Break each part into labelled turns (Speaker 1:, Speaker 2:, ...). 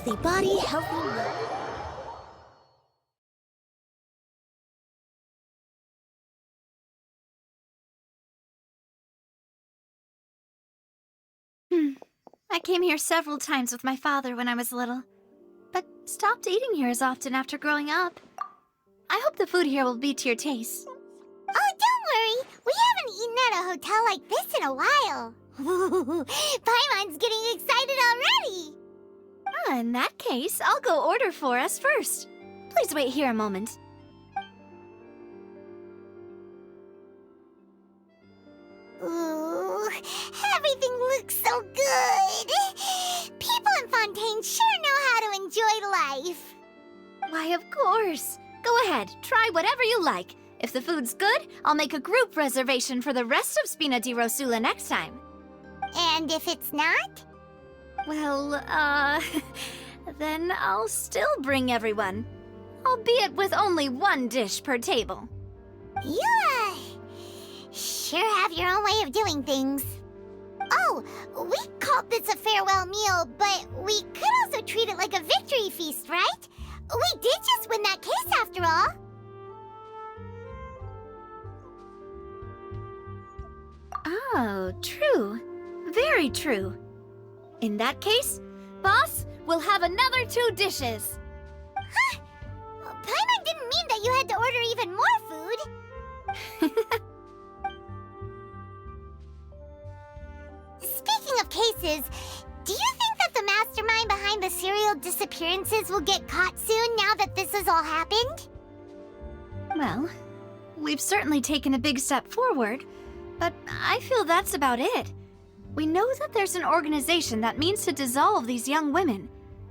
Speaker 1: Healthy body, healthy mind.
Speaker 2: I came here several times with my father when I was little, but stopped eating here as often after growing up. I hope the food here will be to your taste.
Speaker 3: Oh, don't worry. We haven't eaten at a hotel like this in a while. Paimon's getting excited already.
Speaker 2: In that case, I'll go order for us first. Please wait here a moment.
Speaker 3: Ooh, everything looks so good. People in Fontaine sure know how to enjoy life.
Speaker 2: Why, of course. Go ahead, try whatever you like. If the food's good, I'll make a group reservation for the rest of Spina di Rosula next time.
Speaker 3: And if it's not?
Speaker 2: Well, then I'll still bring everyone. Albeit with only one dish per table.
Speaker 3: You, sure have your own way of doing things. Oh, we called this a farewell meal, but we could also treat it like a victory feast, right? We did just win that case after all.
Speaker 2: Oh, true. Very true. In that case, boss, we'll have another 2 dishes.
Speaker 3: Huh? Paimon didn't mean that you had to order even more food. Speaking of cases, do you think that the mastermind behind the serial disappearances will get caught soon now that this has all happened?
Speaker 2: Well, we've certainly taken a big step forward, but I feel that's about it. We know that there's an organization that means to dissolve these young women,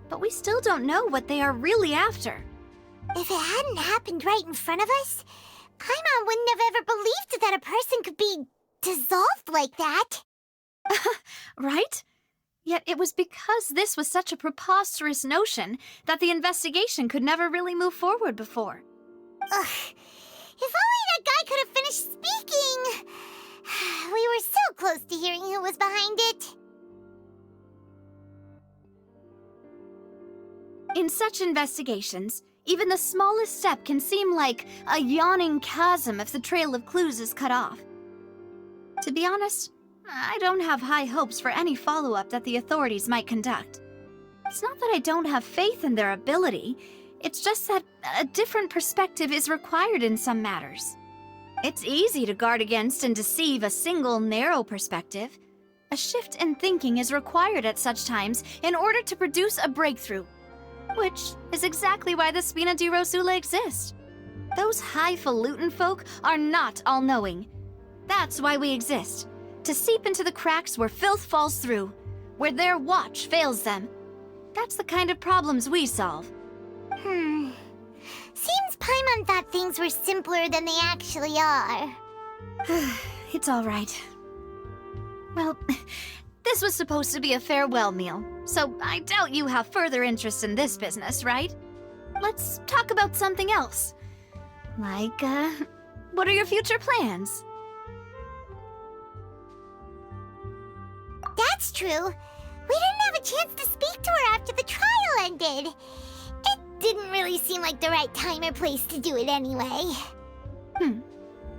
Speaker 2: but we still don't know what they are really after.
Speaker 3: If it hadn't happened right in front of us, Paimon wouldn't have ever believed that a person could be dissolved like that.
Speaker 2: Right? Yet it was because this was such a preposterous notion that the investigation could never really move forward before.
Speaker 3: Ugh. If only that guy could have finished speaking! We were so close to hearing who was behind it.
Speaker 2: In such investigations, even the smallest step can seem like a yawning chasm if the trail of clues is cut off. To be honest, I don't have high hopes for any follow-up that the authorities might conduct. It's not that I don't have faith in their ability, it's just that a different perspective is required in some matters. It's easy to guard against and deceive a single narrow perspective. A shift in thinking is required at such times in order to produce a breakthrough, which is exactly why the Spina di Rosula exists. Those highfalutin folk are not all-knowing. That's why we exist, to seep into the cracks where filth falls through, where their watch fails them. That's the kind of problems we solve.
Speaker 3: Seems Paimon thought things were simpler than they actually are.
Speaker 2: It's all right. Well, this was supposed to be a farewell meal, so I doubt you have further interest in this business, right? Let's talk about something else. Like, what are your future plans?
Speaker 3: That's true. We didn't have a chance to speak to her after the trial ended. It didn't really seem like the right time or place to do it anyway.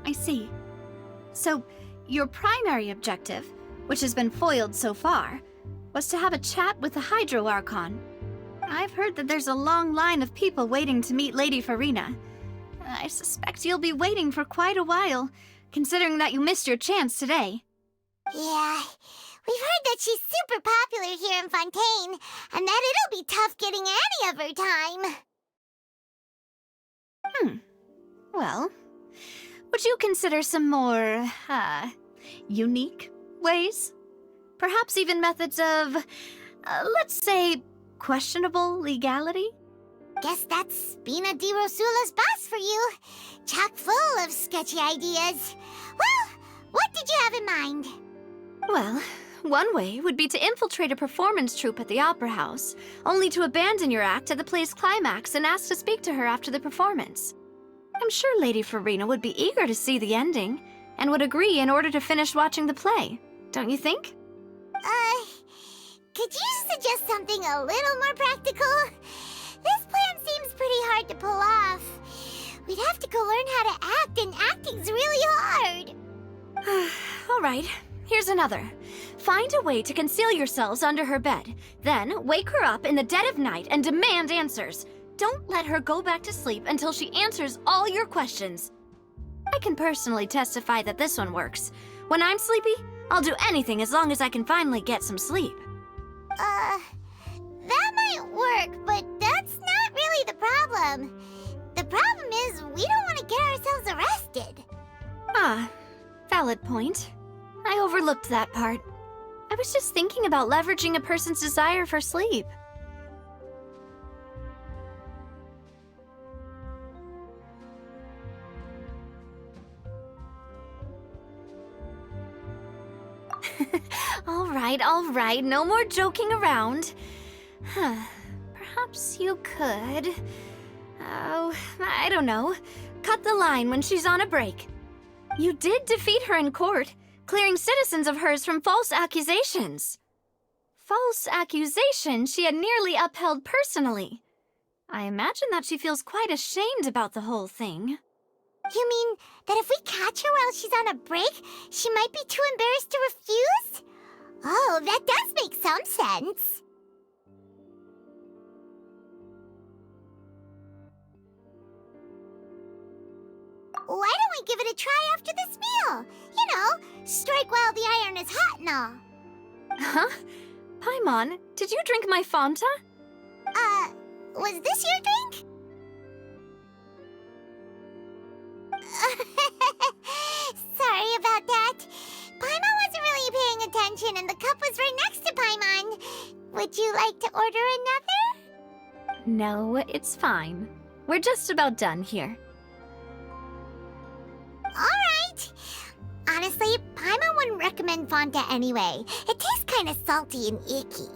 Speaker 2: I see. So, your primary objective, which has been foiled so far, was to have a chat with the Hydro Archon. I've heard that there's a long line of people waiting to meet Lady Farina. I suspect you'll be waiting for quite a while, considering that you missed your chance today.
Speaker 3: Yeah, we've heard that she's super popular here in Fontaine, and that it'll be tough getting any of her time.
Speaker 2: Well, would you consider some more, unique ways? Perhaps even methods of, let's say, questionable legality?
Speaker 3: Guess that's Spina di Rosula's boss for you. Chock full of sketchy ideas. Well, what did you have in mind?
Speaker 2: Well, one way would be to infiltrate a performance troupe at the Opera House, only to abandon your act at the play's climax and ask to speak to her after the performance. I'm sure Lady Farina would be eager to see the ending, and would agree in order to finish watching the play, don't you think?
Speaker 3: could you suggest something a little more practical? This plan seems pretty hard to pull off. We'd have to go learn how to act, and acting's really hard.
Speaker 2: All right, here's another. Find a way to conceal yourselves under her bed. Then wake her up in the dead of night and demand answers. Don't let her go back to sleep until she answers all your questions. I can personally testify that this one works. When I'm sleepy, I'll do anything as long as I can finally get some sleep.
Speaker 3: That might work, but that's not really the problem. The problem is we don't want to get ourselves arrested.
Speaker 2: Ah, valid point. I overlooked that part. I was just thinking about leveraging a person's desire for sleep. All right, no more joking around. Perhaps you could... Oh, I don't know. Cut the line when she's on a break. You did defeat her in court, clearing citizens of hers from false accusations. False accusations she had nearly upheld personally. I imagine that she feels quite ashamed about the whole thing.
Speaker 3: You mean that if we catch her while she's on a break, she might be too embarrassed to refuse? Oh, that does make some sense. Why don't we give it a try after this meal? You know, strike while the iron is hot and all.
Speaker 2: Huh? Paimon, did you drink my Fanta?
Speaker 3: Was this your drink? Sorry about that. Paimon wasn't really paying attention and the cup was right next to Paimon. Would you like to order another?
Speaker 2: No, it's fine. We're just about done here.
Speaker 3: Alright. Honestly, Paimon wouldn't recommend Fanta anyway. It tastes kind of salty and icky.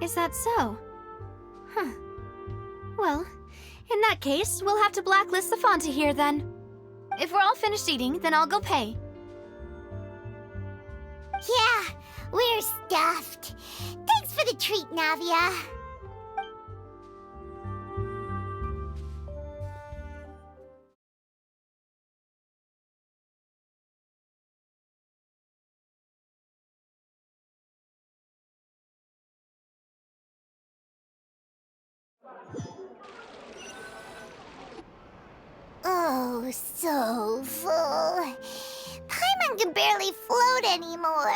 Speaker 2: Is that so? Huh. Well, in that case, we'll have to blacklist the Fanta here then. If we're all finished eating, then I'll go pay.
Speaker 3: Yeah, we're stuffed. Thanks for the treat, Navia. Oh, so full. Paimon can barely float anymore.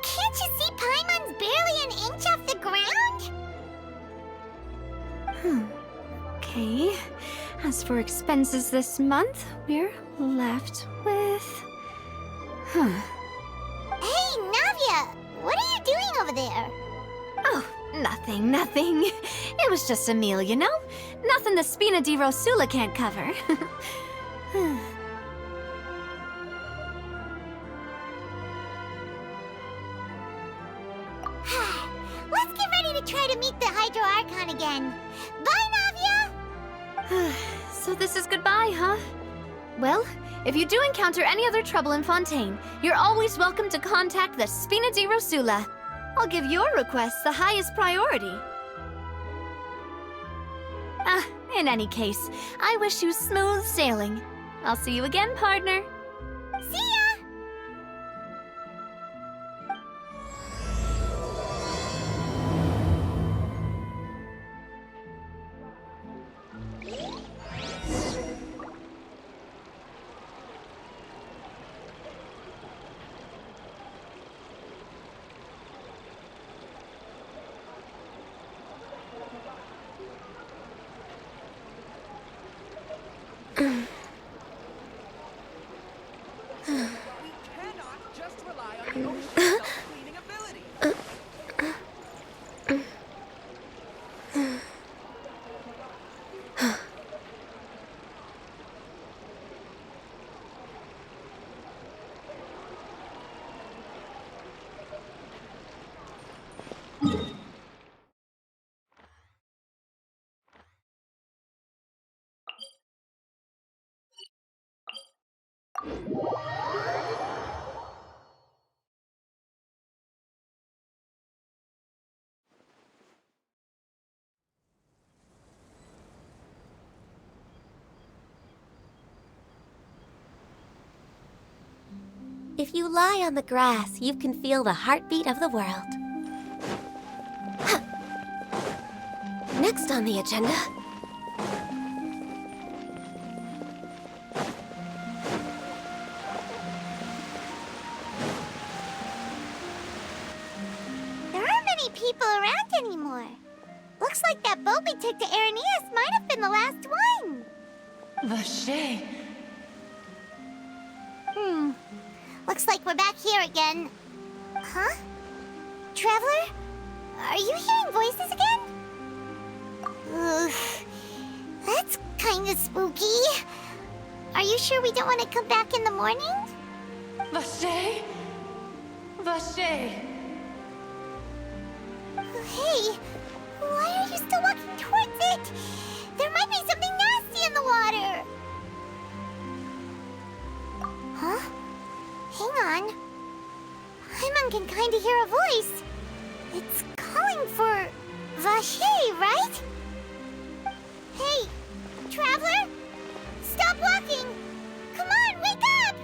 Speaker 3: Can't you see Paimon's barely an inch off the ground?
Speaker 2: Okay. As for expenses this month, we're left with...
Speaker 3: Hey, Navia! What are you doing over there?
Speaker 2: Oh, nothing. It was just a meal, you know? Nothing the Spina di Rosula can't cover.
Speaker 3: Let's get ready to try to meet the Hydro Archon again. Bye, Navia!
Speaker 2: So this is goodbye, huh? Well, if you do encounter any other trouble in Fontaine, you're always welcome to contact the Spina di Rosula. I'll give your requests the highest priority. In any case, I wish you smooth sailing. I'll see you again, partner.
Speaker 3: See ya!
Speaker 1: If you lie on the grass, you can feel the heartbeat of the world. Next on the agenda...
Speaker 3: There aren't many people around anymore. Looks like that boat we took to Araneus might have been the last one.
Speaker 4: Vache.
Speaker 3: Looks like we're back here again. Huh? Traveler? Are you hearing voices again? Ugh. That's kinda spooky. Are you sure we don't want to come back in the morning?
Speaker 4: Vache? Vache.
Speaker 3: Hey, why are you still walking towards it? There might be something nasty in the water. Huh? Hang on. Paimon can kinda hear a voice. It's calling for Vache, right? Hey, Traveler! Stop walking! Come on, wake up!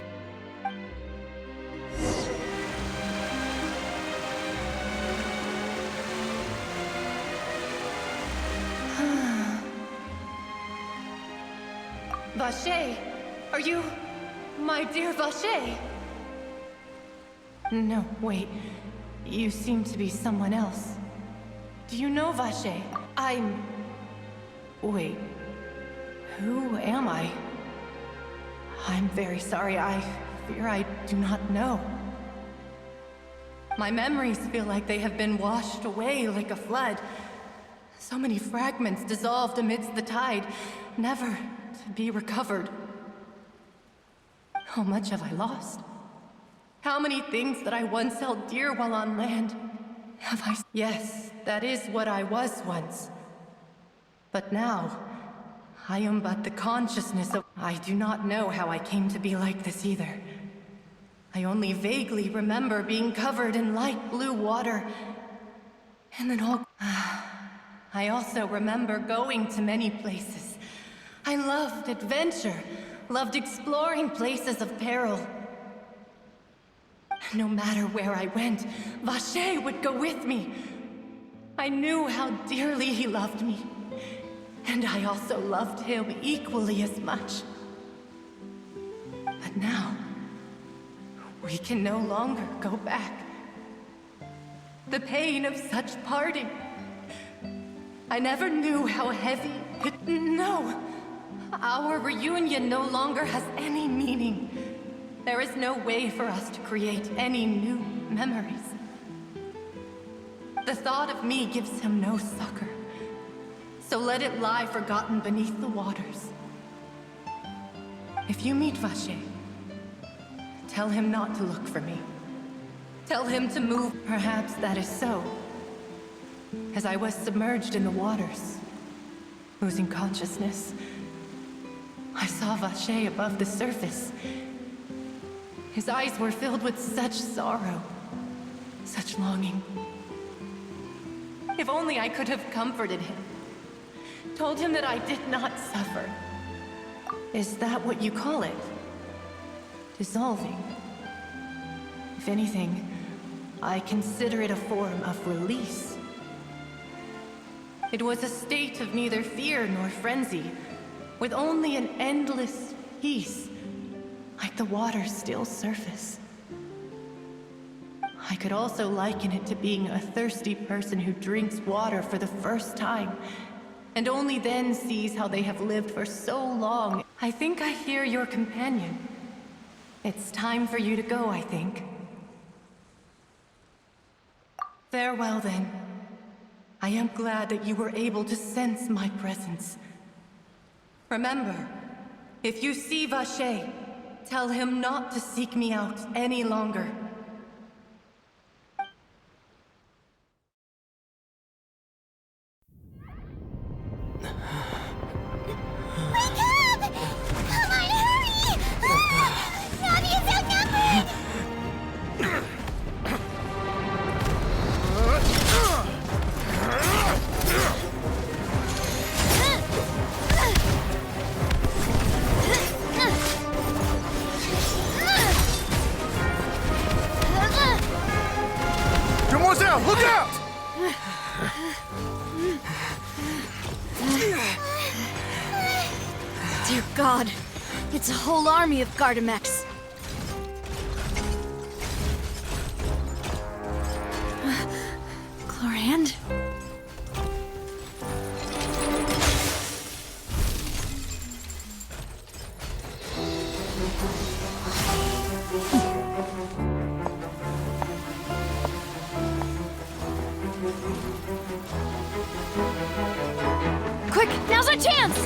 Speaker 4: Vache, are you... my dear Vache? No, wait. You seem to be someone else. Do you know Vache? I'm... Wait. Who am I? I'm very sorry. I fear I do not know. My memories feel like they have been washed away like a flood. So many fragments dissolved amidst the tide, never to be recovered. How much have I lost? How many things that I once held dear while on land have I... Yes, that is what I was once. But now, I am but the consciousness of... I do not know how I came to be like this either. I only vaguely remember being covered in light blue water, and then all... I also remember going to many places. I loved adventure, loved exploring places of peril. No matter where I went, Vache would go with me. I knew how dearly he loved me, and I also loved him equally as much. But now, we can no longer go back. The pain of such parting. I never knew how heavy it... No! Our reunion no longer has any meaning. There is no way for us to create any new memories. The thought of me gives him no succor. So let it lie forgotten beneath the waters. If you meet Vache, tell him not to look for me. Tell him to move. Perhaps that is so. As I was submerged in the waters, losing consciousness, I saw Vache above the surface. His eyes were filled with such sorrow, such longing. If only I could have comforted him, told him that I did not suffer. Is that what you call it? Dissolving? If anything, I consider it a form of release. It was a state of neither fear nor frenzy, with only an endless peace, like the water's still surface. I could also liken it to being a thirsty person who drinks water for the first time, and only then sees how they have lived for so long. I think I hear your companion. It's time for you to go, I think. Farewell, then. I am glad that you were able to sense my presence. Remember, if you see Vache, tell him not to seek me out any longer.
Speaker 3: Wake up! Come on, hurry! Navi is outnumbered!
Speaker 5: Demoiselle, look out!
Speaker 2: Dear God, it's a whole army of Gardamex. Clorand? Quick, now's our chance!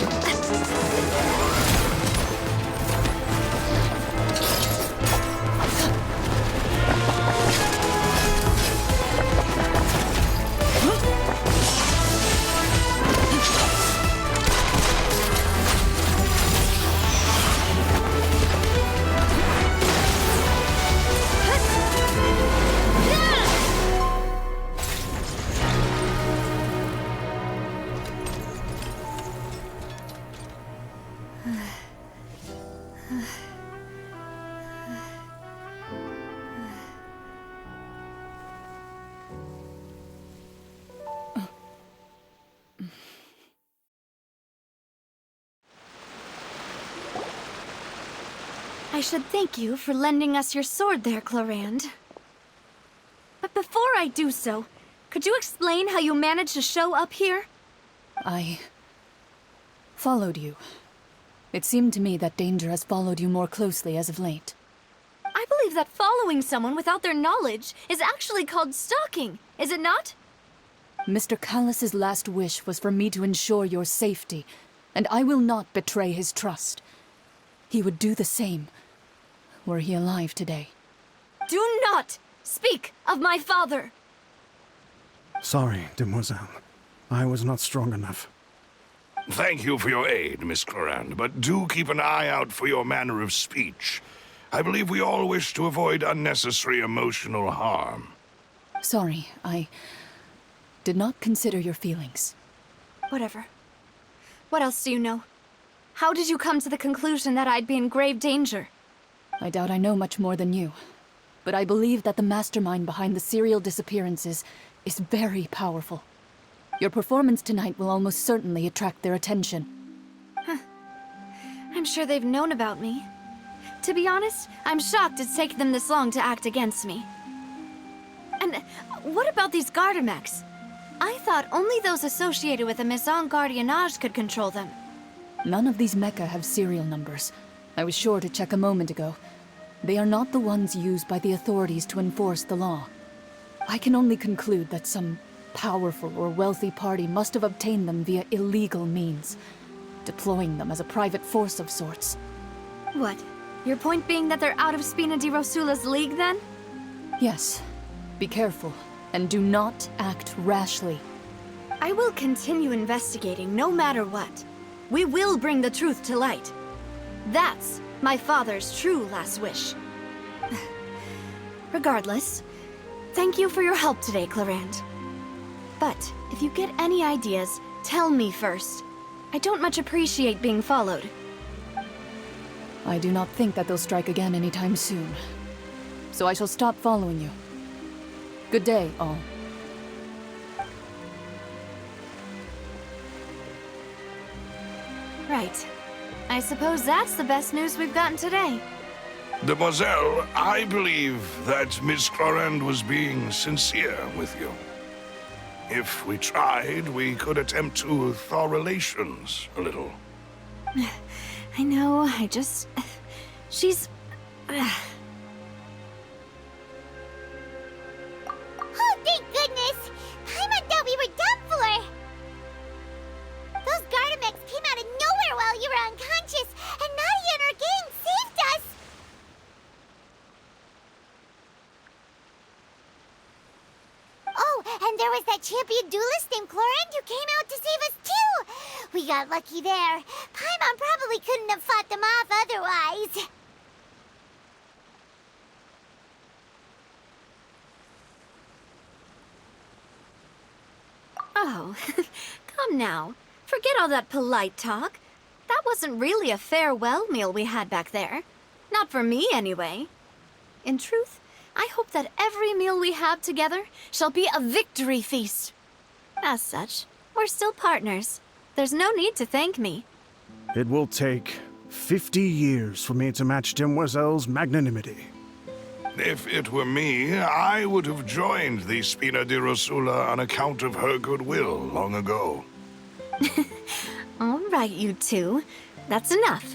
Speaker 2: I should thank you for lending us your sword there, Clorand. But before I do so, could you explain how you managed to show up here?
Speaker 6: I followed you. It seemed to me that danger has followed you more closely as of late.
Speaker 2: I believe that following someone without their knowledge is actually called stalking, is it not?
Speaker 6: Mr. Callus's last wish was for me to ensure your safety, and I will not betray his trust. He would do the same, were he alive today.
Speaker 2: Do not speak of my father!
Speaker 5: Sorry, Demoiselle. I was not strong enough.
Speaker 7: Thank you for your aid, Miss Clorand, but do keep an eye out for your manner of speech. I believe we all wish to avoid unnecessary emotional harm.
Speaker 6: Sorry, I did not consider your feelings.
Speaker 2: Whatever. What else do you know? How did you come to the conclusion that I'd be in grave danger?
Speaker 6: I doubt I know much more than you, but I believe that the mastermind behind the serial disappearances is very powerful. Your performance tonight will almost certainly attract their attention.
Speaker 2: I'm sure they've known about me. To be honest, I'm shocked it's taken them this long to act against me. And what about these Gardamex? I thought only those associated with the Maison Gardiennage could control them.
Speaker 6: None of these mecha have serial numbers. I was sure to check a moment ago. They are not the ones used by the authorities to enforce the law. I can only conclude that some powerful or wealthy party must have obtained them via illegal means, deploying them as a private force of sorts.
Speaker 2: What? Your point being that they're out of Spina di Rosula's league, then?
Speaker 6: Yes. Be careful, and do not act rashly.
Speaker 2: I will continue investigating no matter what. We will bring the truth to light. That's my father's true last wish. Regardless, thank you for your help today, Clarand. But if you get any ideas, tell me first. I don't much appreciate being followed.
Speaker 6: I do not think that they'll strike again anytime soon. So I shall stop following you. Good day, all.
Speaker 2: Right. I suppose that's the best news we've gotten today.
Speaker 7: Demoiselle, I believe that Miss Clarand was being sincere with you. If we tried, we could attempt to thaw relations a little.
Speaker 2: I know, she's...
Speaker 3: Oh, thank goodness! Paimon thought we were done for! Those Gardamex came out of nowhere while you were unconscious, and Nadia and her gang saved us! Oh, and there was that champion duelist named Clarand who came out to save us too! We got lucky there. Paimon probably couldn't have fought them off otherwise.
Speaker 2: Oh, come now. Forget all that polite talk. That wasn't really a farewell meal we had back there. Not for me, anyway. In truth, I hope that every meal we have together shall be a victory feast. As such, we're still partners. There's no need to thank me.
Speaker 5: It will take 50 years for me to match Demoiselle's magnanimity.
Speaker 7: If it were me, I would have joined the Spina di Rosula on account of her goodwill long ago.
Speaker 2: All right, you two. That's enough.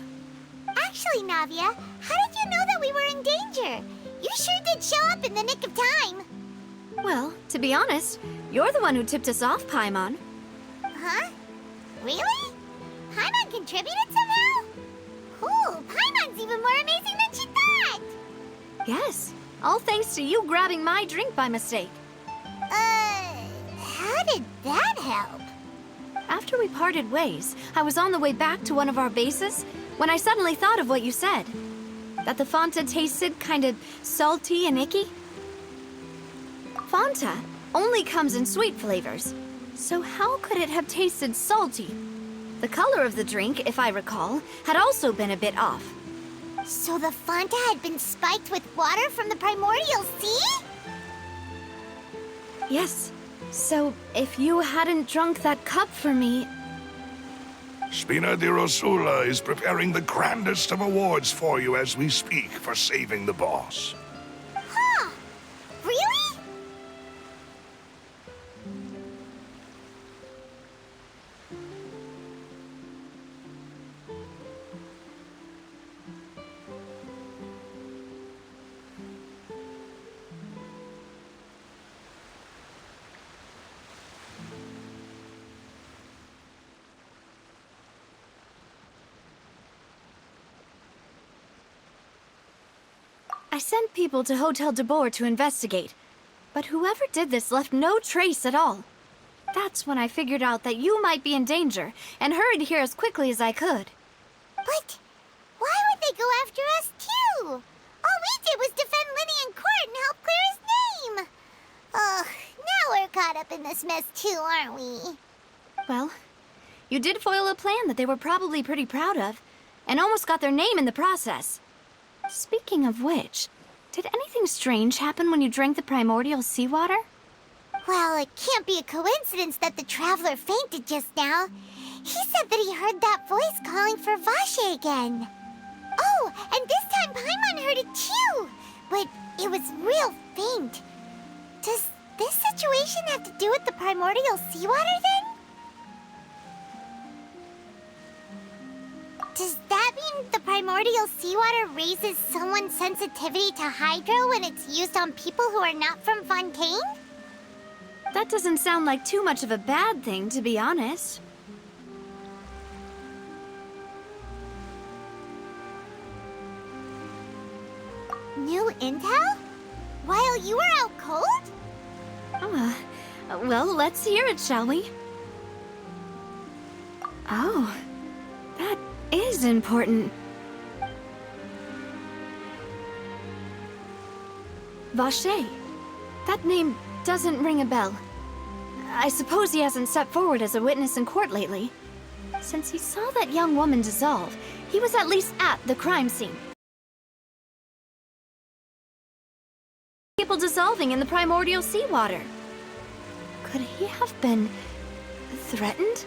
Speaker 3: Actually, Navia, how did you know that we were in danger? You sure did show up in the nick of time.
Speaker 2: Well, to be honest, you're the one who tipped us off, Paimon.
Speaker 3: Huh? Really? Paimon contributed somehow? Cool, Paimon's even more amazing than she thought!
Speaker 2: Yes, all thanks to you grabbing my drink by mistake.
Speaker 3: How did that help?
Speaker 2: After we parted ways, I was on the way back to one of our bases when I suddenly thought of what you said. That the Fanta tasted kind of salty and icky. Fanta only comes in sweet flavors, so how could it have tasted salty? The color of the drink, if I recall, had also been a bit off.
Speaker 3: So the Fanta had been spiked with water from the primordial sea?
Speaker 2: Yes. So, if you hadn't drunk that cup for me...
Speaker 7: Spina di Rosula is preparing the grandest of awards for you as we speak for saving the boss.
Speaker 3: Huh. Really?
Speaker 2: I sent people to Hotel de Boer to investigate, but whoever did this left no trace at all. That's when I figured out that you might be in danger, and hurried here as quickly as I could.
Speaker 3: But why would they go after us too? All we did was defend Lenny in court and help clear his name. Ugh, now we're caught up in this mess too, aren't we?
Speaker 2: Well, you did foil a plan that they were probably pretty proud of, and almost got their name in the process. Speaking of which, did anything strange happen when you drank the primordial seawater?
Speaker 3: Well, it can't be a coincidence that the traveler fainted just now. He said that he heard that voice calling for Vache again. Oh, and this time Paimon heard it too, but it was real faint. Does this situation have to do with the primordial seawater then? Does that mean the primordial seawater raises someone's sensitivity to hydro when it's used on people who are not from Fontaine?
Speaker 2: That doesn't sound like too much of a bad thing, to be honest.
Speaker 3: New intel? While you were out cold?
Speaker 2: Well, let's hear it, shall we? Oh, that is important. Vache. That name doesn't ring a bell. I suppose he hasn't stepped forward as a witness in court lately. Since he saw that young woman dissolve, he was at least at the crime scene. People dissolving in the primordial seawater. Could he have been threatened?